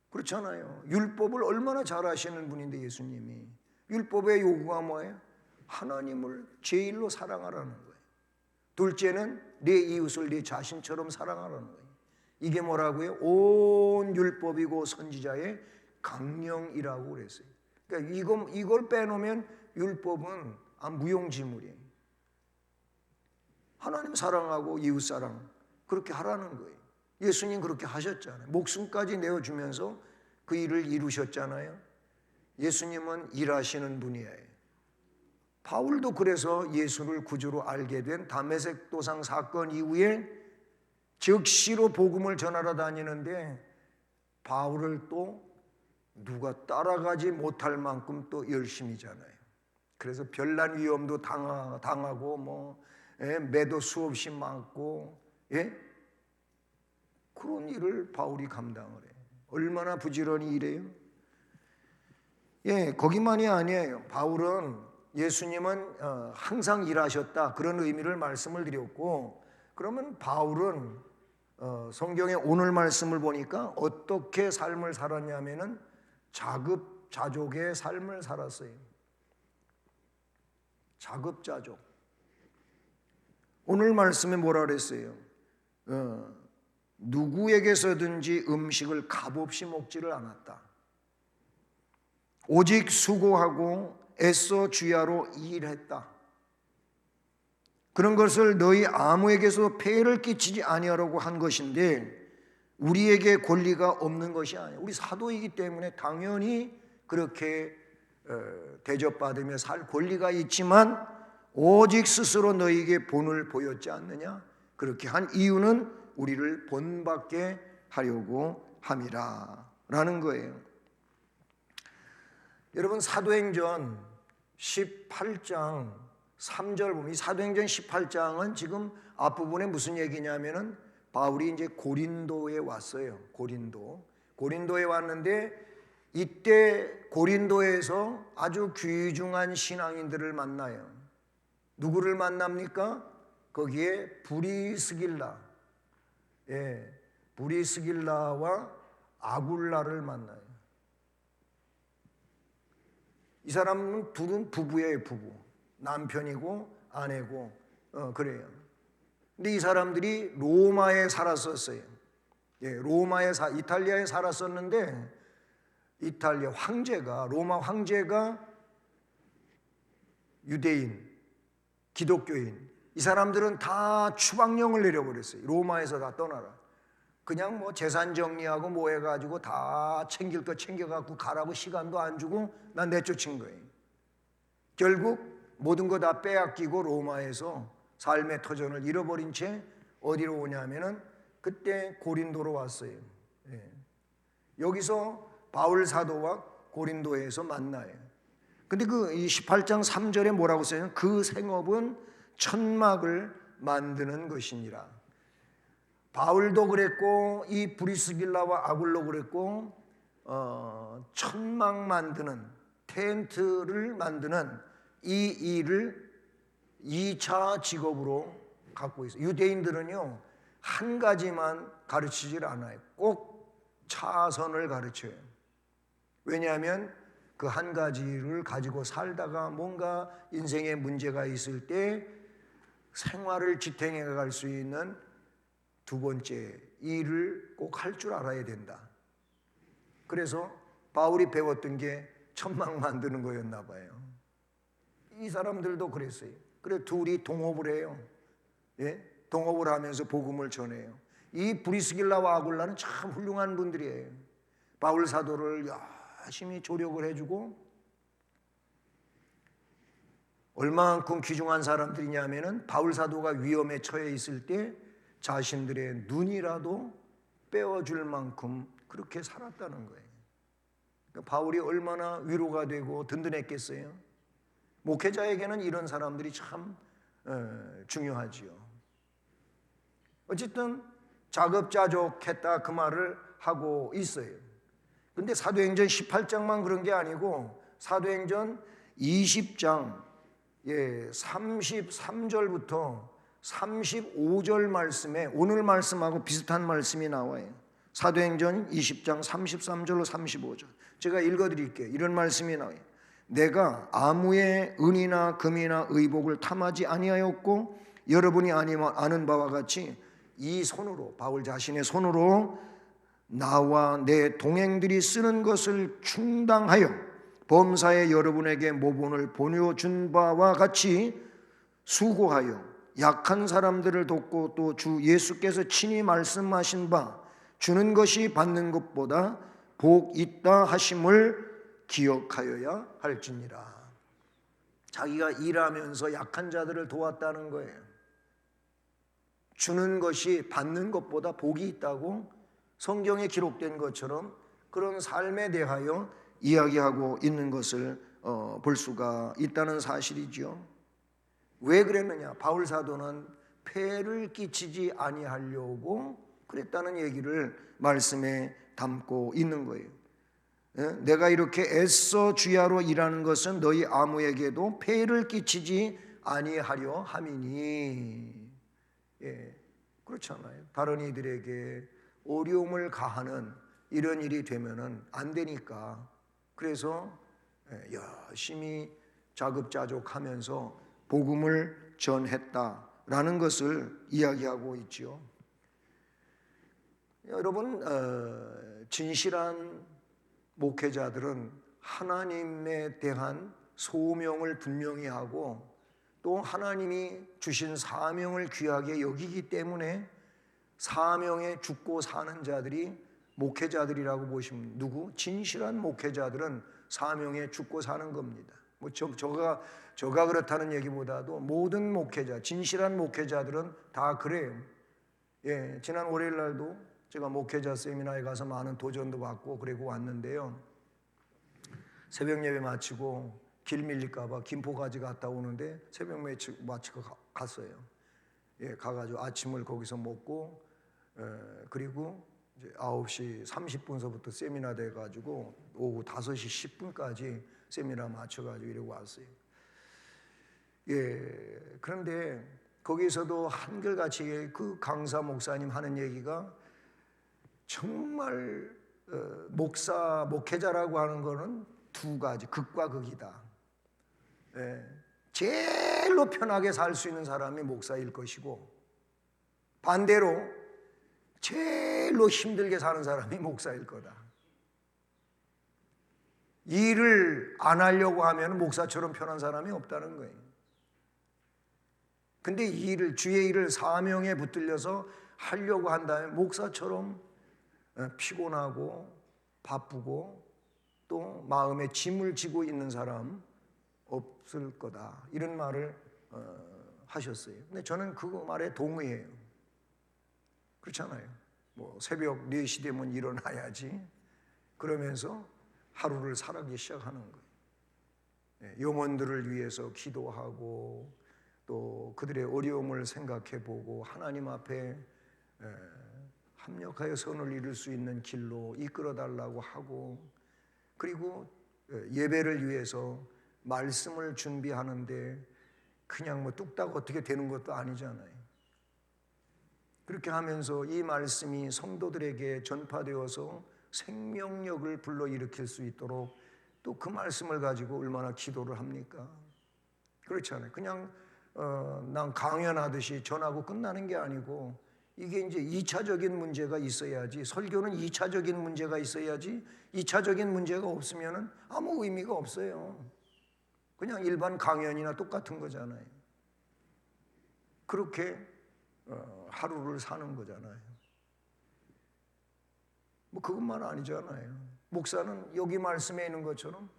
S1: 그렇잖아요. 율법을 얼마나 잘 아시는 분인데 예수님이. 율법의 요구가 뭐예요? 하나님을 제일로 사랑하라는 거예요. 둘째는 내 이웃을 내 자신처럼 사랑하라는 거예요. 이게 뭐라고요? 온 율법이고 선지자의 강령이라고 그랬어요. 그러니까 이걸 빼놓으면 율법은 무용지물이에요. 하나님 사랑하고 이웃 사랑 그렇게 하라는 거예요. 예수님 그렇게 하셨잖아요. 목숨까지 내어주면서 그 일을 이루셨잖아요. 예수님은 일하시는 분이에요. 바울도 그래서 예수를 구주로 알게 된 다메섹 도상 사건 이후에 즉시로 복음을 전하러 다니는데 바울을 또 누가 따라가지 못할 만큼 또 열심히잖아요. 그래서 별난 위험도 당하고 매도 수없이 많고 그런 일을 바울이 감당을 해요. 얼마나 부지런히 일해요? 거기만이 아니에요. 바울은 예수님은 항상 일하셨다 그런 의미를 말씀을 드렸고 그러면 바울은 성경의 오늘 말씀을 보니까 어떻게 삶을 살았냐면은 자급자족의 삶을 살았어요. 자급자족. 오늘 말씀에 뭐라 그랬어요? 누구에게서든지 음식을 값없이 먹지를 않았다. 오직 수고하고 애써 주야로 일했다. 그런 것을 너희 아무에게서 폐해를 끼치지 아니하라고 한 것인데 우리에게 권리가 없는 것이 아니야. 우리 사도이기 때문에 당연히 그렇게 대접받으며 살 권리가 있지만 오직 스스로 너희에게 본을 보였지 않느냐. 그렇게 한 이유는 우리를 본받게 하려고 함이라 라는 거예요. 여러분 사도행전 18장 3절 보면 이 사도행전 18장은 지금 앞부분에 무슨 얘기냐면은 바울이 이제 고린도에 왔어요. 고린도에 왔는데 이때 고린도에서 아주 귀중한 신앙인들을 만나요. 누구를 만납니까? 거기에 브리스길라, 브리스길라와 아굴라를 만나요. 이 사람은 둘은 부부예요, 부부. 남편이고 아내고 그래요. 근데 이 사람들이 로마에 살았었어요. 이탈리아에 살았었는데 이탈리아 황제가, 로마 황제가 유대인, 기독교인, 이 사람들은 다 추방령을 내려버렸어요. 로마에서 다 떠나라. 그냥 뭐 재산 정리하고 뭐 해가지고 다 챙길 거 챙겨갖고 가라고 시간도 안 주고 난 내쫓은 거예요. 결국 모든 거 다 빼앗기고 로마에서 삶의 터전을 잃어버린 채 어디로 오냐면은 그때 고린도로 왔어요. 여기서 바울 사도와 고린도에서 만나요. 근데 그 18장 3절에 뭐라고 써요? 그 생업은 천막을 만드는 것이니라. 바울도 그랬고 이 브리스길라와 아굴로 그랬고 천막 만드는, 텐트를 만드는 이 일을 2차 직업으로 갖고 있어요. 유대인들은요 한 가지만 가르치질 않아요. 꼭 차선을 가르쳐요. 왜냐하면 그 한 가지를 가지고 살다가 뭔가 인생에 문제가 있을 때 생활을 지탱해 갈 수 있는 두 번째 일을 꼭 할 줄 알아야 된다. 그래서 바울이 배웠던 게 천막 만드는 거였나 봐요. 이 사람들도 그랬어요. 그래 둘이 동업을 해요. 동업을 하면서 복음을 전해요. 이 브리스길라와 아굴라는 참 훌륭한 분들이에요. 바울 사도를 열심히 조력을 해주고, 얼마만큼 귀중한 사람들이냐면은 바울 사도가 위험에 처해 있을 때 자신들의 눈이라도 빼어줄 만큼 그렇게 살았다는 거예요. 그러니까 바울이 얼마나 위로가 되고 든든했겠어요. 목회자에게는 이런 사람들이 참 중요하지요. 어쨌든 자급자족했다 그 말을 하고 있어요. 근데 사도행전 18장만 그런 게 아니고 사도행전 20장 33절부터 35절 말씀에 오늘 말씀하고 비슷한 말씀이 나와요. 사도행전 20장 33절로 35절 제가 읽어드릴게요. 이런 말씀이 나와요. 내가 아무의 은이나 금이나 의복을 탐하지 아니하였고 여러분이 아는 바와 같이 이 손으로, 바울 자신의 손으로 나와 내 동행들이 쓰는 것을 충당하여 범사에 여러분에게 모본을 보내준 바와 같이 수고하여 약한 사람들을 돕고 또 주 예수께서 친히 말씀하신 바 주는 것이 받는 것보다 복 있다 하심을 기억하여야 할지니라. 자기가 일하면서 약한 자들을 도왔다는 거예요. 주는 것이 받는 것보다 복이 있다고 성경에 기록된 것처럼 그런 삶에 대하여 이야기하고 있는 것을 볼 수가 있다는 사실이죠. 왜 그랬느냐? 바울 사도는 폐를 끼치지 아니하려고 그랬다는 얘기를 말씀에 담고 있는 거예요. 내가 이렇게 애써 주야로 일하는 것은 너희 아무에게도 폐를 끼치지 아니하려 함이니. 그렇잖아요. 다른 이들에게 어려움을 가하는 이런 일이 되면은 안 되니까. 그래서 열심히 자급자족하면서 복음을 전했다라는 것을 이야기하고 있죠. 여러분, 진실한 목회자들은 하나님에 대한 소명을 분명히 하고 또 하나님이 주신 사명을 귀하게 여기기 때문에 사명에 죽고 사는 자들이 목회자들이라고 보시면, 누구? 진실한 목회자들은 사명에 죽고 사는 겁니다. 뭐 저가 그렇다는 얘기보다도 모든 목회자, 진실한 목회자들은 다 그래요. 지난 월요일 날도 제가 목회자 세미나에 가서 많은 도전도 받고 그리고 왔는데요. 새벽 예배 마치고 길 밀릴까봐 김포까지 갔다 오는데 새벽 마치고 갔어요. 예, 가가지고 아침을 거기서 먹고, 그리고 이제 9시 30분서부터 세미나 돼가지고 오후 5시 10분까지 세미나 마쳐가지고 이러고 왔어요. 예, 그런데 거기서도 한결같이 그 강사 목사님 하는 얘기가 정말 목회자라고 하는 거는 두 가지, 극과 극이다. 예, 제일로 편하게 살 수 있는 사람이 목사일 것이고, 반대로 제일로 힘들게 사는 사람이 목사일 거다. 일을 안 하려고 하면 목사처럼 편한 사람이 없다는 거예요. 근데 주의 일을 사명에 붙들려서 하려고 한다면 목사처럼 피곤하고 바쁘고 또 마음에 짐을 지고 있는 사람 없을 거다, 이런 말을 하셨어요. 근데 저는 그 말에 동의해요. 그렇잖아요. 뭐 새벽 4시 되면 일어나야지, 그러면서 하루를 살아가기 시작하는 거예요. 영혼들을 위해서 기도하고 또 그들의 어려움을 생각해보고 하나님 앞에 합력하여 선을 이룰 수 있는 길로 이끌어달라고 하고, 그리고 예배를 위해서 말씀을 준비하는데 그냥 뭐 뚝딱 어떻게 되는 것도 아니잖아요. 그렇게 하면서 이 말씀이 성도들에게 전파되어서 생명력을 불러일으킬 수 있도록 또 그 말씀을 가지고 얼마나 기도를 합니까? 그렇지 않아요. 그냥 난 강연하듯이 전하고 끝나는 게 아니고, 이게 이제 2차적인 문제가 있어야지, 설교는 2차적인 문제가 있어야지, 2차적인 문제가 없으면 아무 의미가 없어요. 그냥 일반 강연이나 똑같은 거잖아요. 그렇게 하루를 사는 거잖아요. 뭐 그것만 아니잖아요. 목사는 여기 말씀에 있는 것처럼,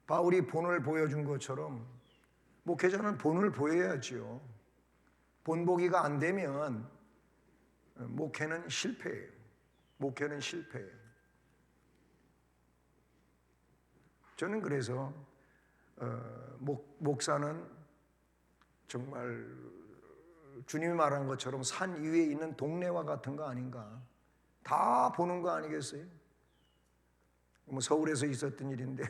S1: 바울이 본을 보여준 것처럼 목회자는 본을 보여야지요. 본보기가 안 되면 목회는 실패예요. 목회는 실패예요. 저는 그래서 목사는 정말 주님이 말한 것처럼 산 위에 있는 동네와 같은 거 아닌가. 다 보는 거 아니겠어요? 뭐 서울에서 있었던 일인데,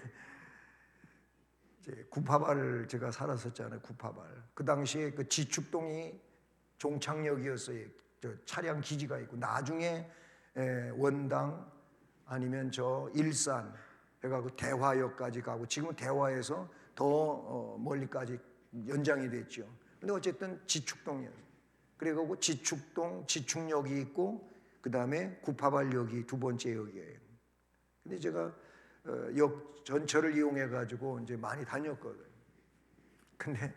S1: 이제 구파발 제가 살았었잖아요. 구파발. 그 당시에 그 지축동이 종착역이었어요. 저 차량 기지가 있고, 나중에 원당 아니면 저 일산 해가지고 대화역까지 가고, 지금은 대화에서 더 멀리까지 연장이 됐죠. 근데 어쨌든 지축동이었어요. 그래가지고 지축동 지축역이 있고, 그 다음에 구파발역이 두 번째 역이에요. 근데 제가 역 전철을 이용해 가지고 이제 많이 다녔거든요. 근데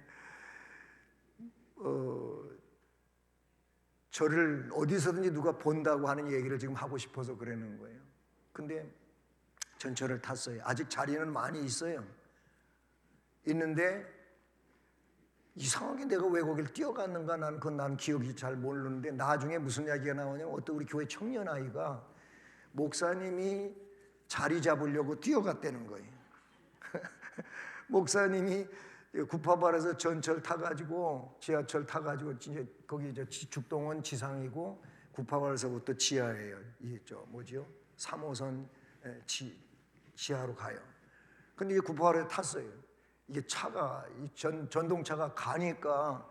S1: 저를 어디서든지 누가 본다고 하는 얘기를 지금 하고 싶어서 그러는 거예요. 근데 전철을 탔어요. 아직 자리는 많이 있어요. 있는데 이상하게 내가 왜 거길 뛰어갔는가, 난 기억이 잘 모르는데, 나중에 무슨 이야기가 나오냐면 어떤 우리 교회 청년 아이가 목사님이 자리 잡으려고 뛰어갔다는 거예요. 목사님이 구파발에서 전철 타가지고, 지하철 타가지고, 이제 거기 이제 지축동은 지상이고 구파발에서부터 지하예요. 이 저 뭐죠? 3호선 지하로 가요. 근데 이 구파발에 탔어요. 이게 차가 전동차가 가니까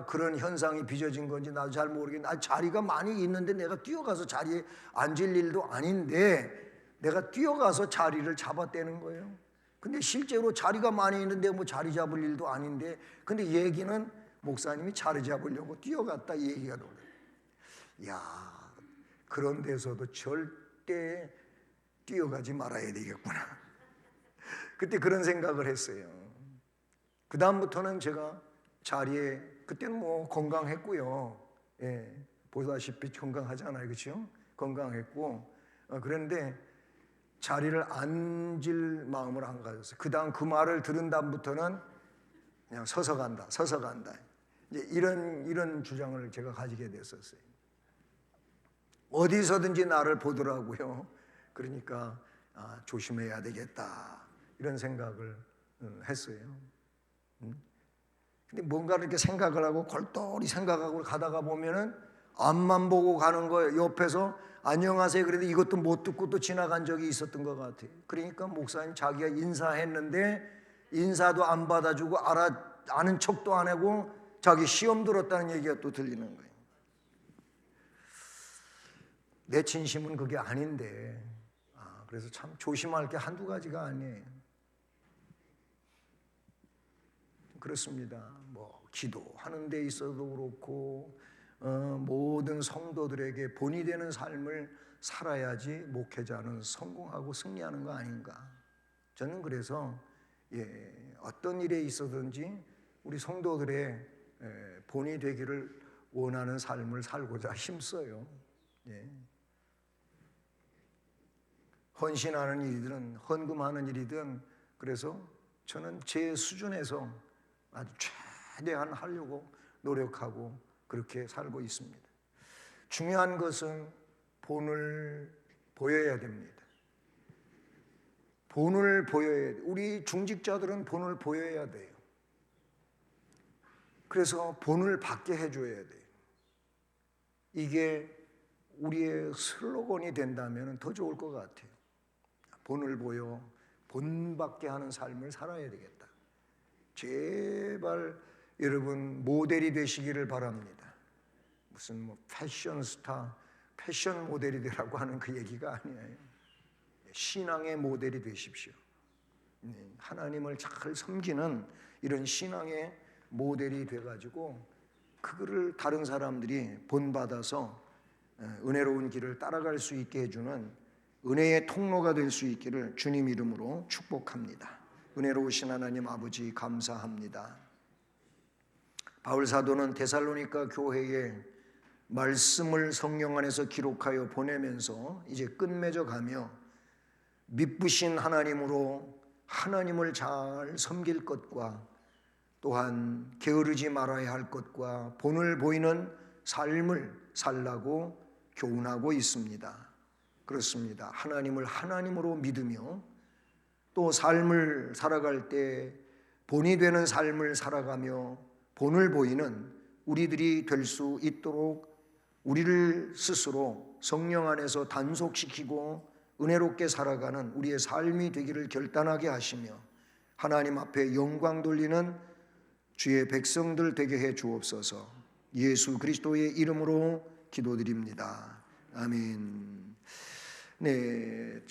S1: 그런 현상이 빚어진 건지 나도 잘 모르겠는데, 자리가 많이 있는데 내가 뛰어가서 자리에 앉을 일도 아닌데 내가 뛰어가서 자리를 잡았다는 거예요. 근데 실제로 자리가 많이 있는데 뭐 자리 잡을 일도 아닌데, 근데 얘기는 목사님이 자리 잡으려고 뛰어갔다, 이 얘기가 나와요. 야, 그런 데서도 절대 뛰어가지 말아야 되겠구나. 그때 그런 생각을 했어요. 그 다음부터는 제가 자리에, 그때는 뭐 건강했고요. 예, 보다시피 건강하잖아요, 그렇죠? 건강했고, 그런데 자리를 앉을 마음을 안 가졌어요. 그 다음 그 말을 들은 다음부터는 그냥 서서 간다. 이제 이런 주장을 제가 가지게 됐었어요. 어디서든지 나를 보더라고요. 그러니까 조심해야 되겠다. 이런 생각을 했어요. 근데 뭔가 이렇게 생각을 하고 골똘히 생각하고 가다가 보면은 앞만 보고 가는 거예요. 옆에서 안녕하세요. 그래도 이것도 못 듣고 또 지나간 적이 있었던 것 같아요. 그러니까 목사님 자기가 인사했는데 인사도 안 받아주고 아는 척도 안 하고 자기 시험 들었다는 얘기가 또 들리는 거예요. 내 진심은 그게 아닌데 그래서 참 조심할 게 한두 가지가 아니에요. 그렇습니다. 뭐 기도하는 데 있어도 그렇고 모든 성도들에게 본이 되는 삶을 살아야지 목회자는 성공하고 승리하는 거 아닌가. 저는 그래서 어떤 일에 있어든지 우리 성도들의 본이 되기를 원하는 삶을 살고자 힘써요. 헌신하는 일이든 헌금하는 일이든 그래서 저는 제 수준에서 아주 최대한 하려고 노력하고 그렇게 살고 있습니다. 중요한 것은 본을 보여야 됩니다. 본을 보여야 돼요. 우리 중직자들은 본을 보여야 돼요. 그래서 본을 받게 해줘야 돼요. 이게 우리의 슬로건이 된다면 더 좋을 것 같아요. 본을 보여 본받게 하는 삶을 살아야 되겠다. 제발 여러분 모델이 되시기를 바랍니다. 무슨 뭐 패션 스타, 패션 모델이 되라고 하는 그 얘기가 아니에요. 신앙의 모델이 되십시오. 하나님을 잘 섬기는 이런 신앙의 모델이 돼가지고 그거를 다른 사람들이 본받아서 은혜로운 길을 따라갈 수 있게 해주는 은혜의 통로가 될 수 있기를 주님 이름으로 축복합니다. 은혜로우신 하나님 아버지 감사합니다. 바울 사도는 데살로니가 교회에 말씀을 성령 안에서 기록하여 보내면서 이제 끝맺어 가며 미쁘신 하나님으로 하나님을 잘 섬길 것과 또한 게으르지 말아야 할 것과 본을 보이는 삶을 살라고 교훈하고 있습니다. 그렇습니다. 하나님을 하나님으로 믿으며 또 삶을 살아갈 때 본이 되는 삶을 살아가며 본을 보이는 우리들이 될 수 있도록 우리를 스스로 성령 안에서 단속시키고 은혜롭게 살아가는 우리의 삶이 되기를 결단하게 하시며 하나님 앞에 영광 돌리는 주의 백성들 되게 해 주옵소서. 예수 그리스도의 이름으로 기도드립니다. 아멘. 네,